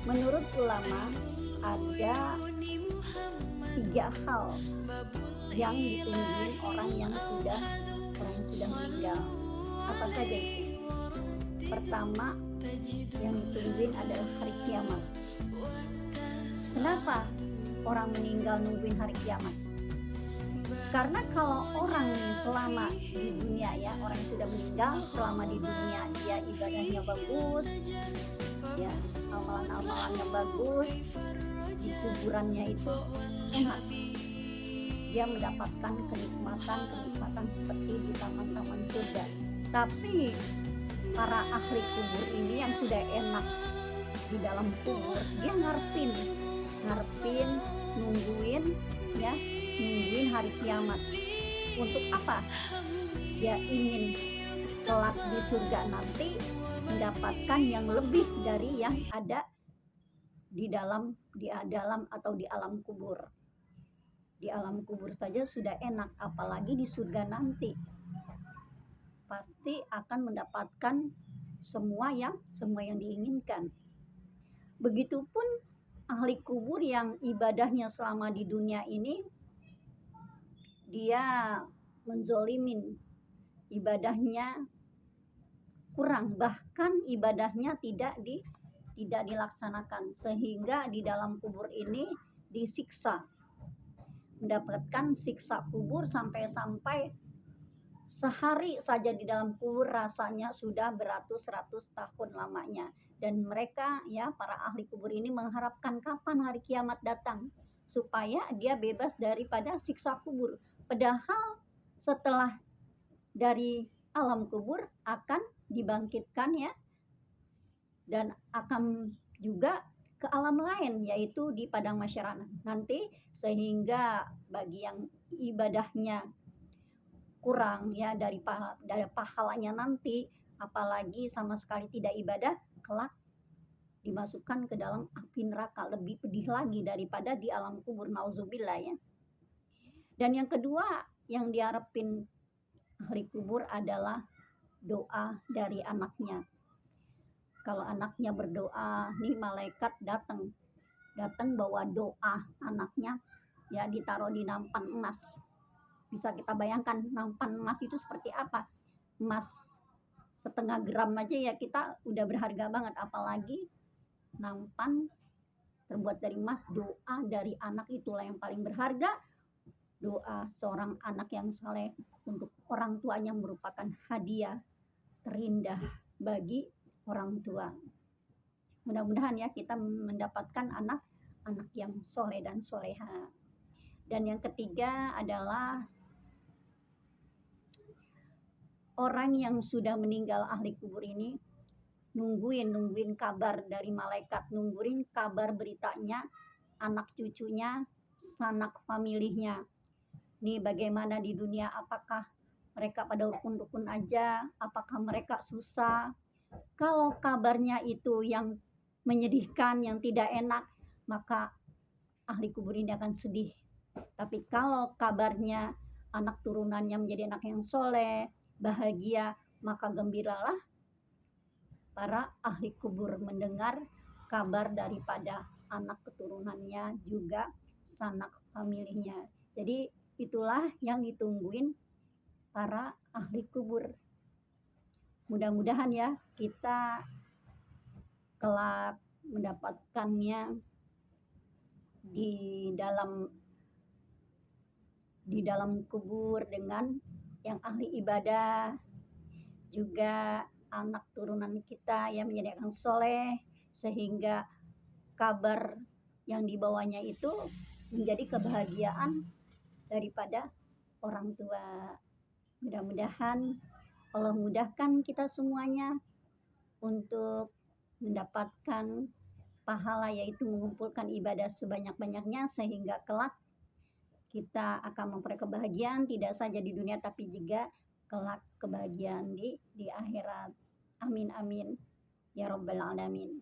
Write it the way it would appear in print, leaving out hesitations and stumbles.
Menurut ulama ada 3 hal yang ditungguin orang yang sudah meninggal. Apa saja itu? Pertama, yang ditungguin adalah hari kiamat. Kenapa orang meninggal nungguin hari kiamat? Karena kalau orang selama di dunia ya, orang yang sudah meninggal selama di dunia dia ibadahnya bagus, ya amalan-amalannya bagus, di kuburannya itu enak. Dia mendapatkan kenikmatan seperti di taman-taman surga. Tapi para ahli kubur ini yang sudah enak di dalam kubur, dia ngarepin nungguin hari kiamat. Untuk apa? Dia ingin kelak di surga nanti mendapatkan yang lebih dari yang ada di dalam atau di alam kubur. Di alam kubur saja sudah enak, apalagi di surga nanti. Pasti akan mendapatkan semua yang diinginkan. Begitupun ahli kubur yang ibadahnya selama di dunia ini dia menzolimin, ibadahnya kurang, bahkan ibadahnya tidak dilaksanakan, sehingga di dalam kubur ini disiksa, mendapatkan siksa kubur sampai sehari saja di dalam kubur rasanya sudah beratus-ratus tahun lamanya. Dan mereka ya, para ahli kubur ini mengharapkan kapan hari kiamat datang supaya dia bebas daripada siksa kubur. Padahal setelah dari alam kubur akan dibangkitkan ya, dan akan juga ke alam lain, yaitu di padang mahsyar nanti, sehingga bagi yang ibadahnya kurang ya dari pahalanya nanti, apalagi sama sekali tidak ibadah, kelak dimasukkan ke dalam api neraka, lebih pedih lagi daripada di alam kubur, nauzubillah ya. Dan yang kedua yang diharapin ahli kubur adalah doa dari anaknya. Kalau anaknya berdoa, nih malaikat datang bawa doa anaknya ya, ditaruh di nampan emas. Bisa kita bayangkan nampan emas itu seperti apa? Emas setengah gram aja ya kita udah berharga banget, apalagi nampan terbuat dari emas. Doa dari anak itulah yang paling berharga. Doa seorang anak yang saleh untuk orang tuanya merupakan hadiah terindah bagi orang tua. Mudah-mudahan ya kita mendapatkan anak yang soleh dan soleha. Dan yang ketiga adalah orang yang sudah meninggal ahli kubur ini nungguin kabar dari malaikat, nungguin kabar beritanya anak cucunya, sanak familinya. Nih bagaimana di dunia, apakah mereka pada rukun-rukun aja, apakah mereka susah. Kalau kabarnya itu yang menyedihkan, yang tidak enak, maka ahli kubur ini akan sedih. Tapi kalau kabarnya anak turunannya menjadi anak yang soleh, bahagia, maka gembiralah para ahli kubur mendengar kabar daripada anak keturunannya, juga sanak familinya. Jadi itulah yang ditungguin para ahli kubur. Mudah-mudahan ya kita kelak mendapatkannya di dalam kubur dengan yang ahli ibadah, juga anak turunan kita yang menjadi orang soleh, sehingga kabar yang dibawanya itu menjadi kebahagiaan daripada orang tua. Mudah-mudahan Allah mudahkan kita semuanya untuk mendapatkan pahala, yaitu mengumpulkan ibadah sebanyak-banyaknya, sehingga kelak kita akan memperoleh kebahagiaan tidak saja di dunia tapi juga kelak kebahagiaan di akhirat. Amin amin ya rabbal alamin.